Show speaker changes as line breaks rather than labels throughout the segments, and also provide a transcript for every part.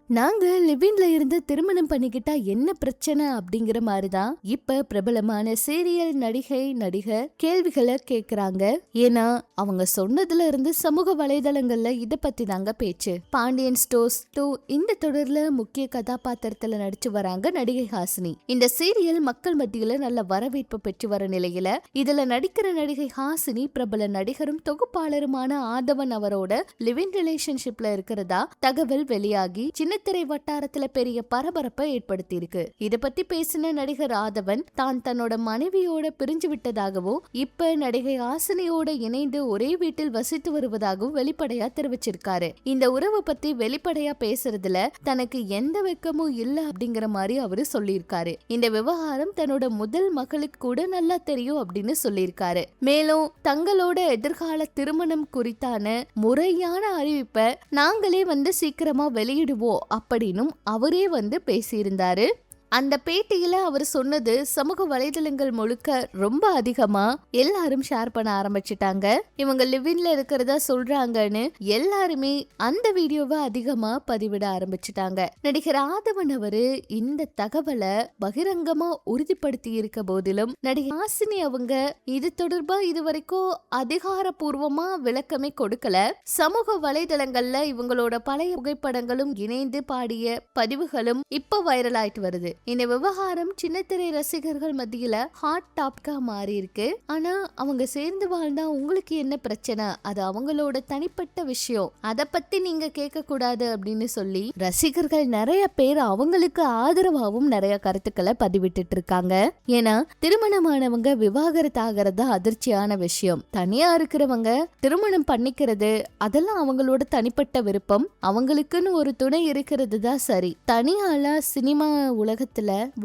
நாங்க லிவின்ல இருந்து திருமணம் பண்ணிக்கிட்டா என்ன பிரச்சனை அப்படிங்கிற மாதிரிதான் இப்ப பிரபலமான சீரியல் நடிகர் கேள்விகளை கேக்குறாங்க. ஏன்னா அவங்க சொன்னதுல இருந்து சமூக வலைதளங்கள்ல இத பத்தி தாங்க பேச்சு. பாண்டியன் ஸ்டோர்ஸ் 2 இந்த தொடர்ல முக்கிய கதாபாத்திரத்துல நடிச்சு வராங்க நடிகை ஹாசினி. இந்த சீரியல் மக்கள் மத்தியில நல்ல வரவேற்பு பெற்று வர நிலையில இதுல நடிக்கிற நடிகை ஹாசினி பிரபல நடிகரும் தொகுப்பாளருமான ஆதவன் அவரோட லிவிங் ரிலேஷன்ஷிப்ல இருக்கிறதா தகவல் வெளியாகி சின்னத்திரை வட்டாரத்துல பெரிய பரபரப்பை ஏற்படுத்தி இருக்கு. இத பத்தி பேசின நடிகர் ஆதவன் தான் தன்னோட மனைவியோட பிரிஞ்சு விட்டதாகவும் இப்ப நடிகை ஹாசினியோட இணைந்து ஒரே வீட்டில் வசித்து வருவதாகவும் வெளிப்படையா தெரிவிச்சிருக்காரு. இந்த உறவை பத்தி வெளிப்படையா பேசுறதுல தனக்கு எந்த வெக்கமும் இல்ல அப்படிங்கிற மாதிரி அவரு சொல்லியிருக்காரு. இந்த விவகாரம் தன்னோட முதல் மகளுக்கு கூட நல்லா தெரியும் அப்படின்னு சொல்லியிருக்காரு. மேலும் தங்களோட எதிர்கால திருமணம் குறித்தான முறையான அறிவிப்பை நாங்களே சீக்கிரமா வெளியிடுவோம் அப்படின்னும் அவரே பேசியிருந்தாரு. அந்த பேட்டியில அவர் சொன்னது சமூக வலைதளங்கள் முழுக்க ரொம்ப அதிகமா எல்லாரும் ஷேர் பண்ண ஆரம்பிச்சிட்டாங்க. இவங்க லிவின்ல இருக்கிறதா சொல்றாங்கன்னு எல்லாருமே அந்த வீடியோவை அதிகமா பதிவிட ஆரம்பிச்சிட்டாங்க. நடிகர் ஆதவன் அவரு இந்த தகவலை பகிரங்கமா உறுதிப்படுத்தி இருக்க போதிலும் நடிகை ஹாசினி அவங்க இது தொடர்பா இதுவரைக்கும் அதிகாரப்பூர்வமா விளக்கமே கொடுக்கல. சமூக வலைதளங்கள்ல இவங்களோட பழைய புகைப்படங்களும் இணைந்து பாடிய பதிவுகளும் இப்ப வைரல் ஆயிட்டு வருது. இந்த விவகாரம் சின்னத்திரை ரசிகர்கள் மத்தியில ஹாட் டாப்கா மாறி இருக்கு. ஆனா அவங்க சேர்ந்து வாழ்ந்தா உங்களுக்கு என்ன பிரச்சனை, அது அவங்களோட தனிப்பட்ட விஷயம், அத பத்தி நீங்க கேட்க கூடாது அப்படின்னு சொல்லி ரசிகர்கள் நிறைய பேர் அவங்களுக்கு ஆதரவாகவும் நிறைய கருத்துக்களை பதிவிட்டு இருக்காங்க. ஏன்னா திருமணமானவங்க விவாகரத்து ஆகிறது அதிர்ச்சியான விஷயம். தனியா இருக்கிறவங்க திருமணம் பண்ணிக்கிறது அதெல்லாம் அவங்களோட தனிப்பட்ட விருப்பம். அவங்களுக்குன்னு ஒரு துணை இருக்கிறது தான் சரி. தனியால சினிமா உலக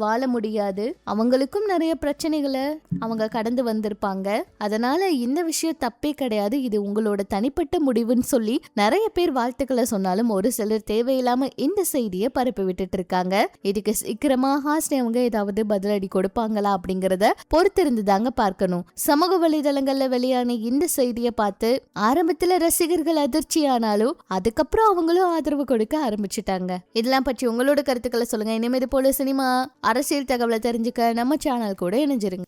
வாழ முடியாது. அவங்களுக்கும் நிறைய பிரச்சனைகளை அவங்க கடந்து வந்திருப்பாங்க. அதனால இந்த விஷயம் தப்பே கிடையாது, இது உங்களோட தனிப்பட்ட முடிவுன்னு சொல்லி நிறைய பேர் வாழ்த்துக்களை சொன்னாலும் ஒரு சிலர் தேவையில்லாம இந்த செய்தியை பரப்பி விட்டுட்டு இருக்காங்க. இதுக்கு சீக்கிரமா ஹாசினி அவங்க ஏதாவது பதிலடி கொடுப்பாங்களா அப்படிங்கறத பொறுத்திருந்து தாங்க பார்க்கணும். சமூக வலைதளங்கள்ல வெளியான இந்த செய்தியை பார்த்து ஆரம்பத்துல ரசிகர்கள் அதிர்ச்சியானாலும் அதுக்கப்புறம் அவங்களும் ஆதரவு கொடுக்க ஆரம்பிச்சுட்டாங்க. இதெல்லாம் பற்றி உங்களோட கருத்துக்களை சொல்லுங்க. இனிமே இது போல சினிமா அரசியல் தகவலை தெரிஞ்சுக்க நம்ம சேனல் கூட இணைஞ்சிருங்க.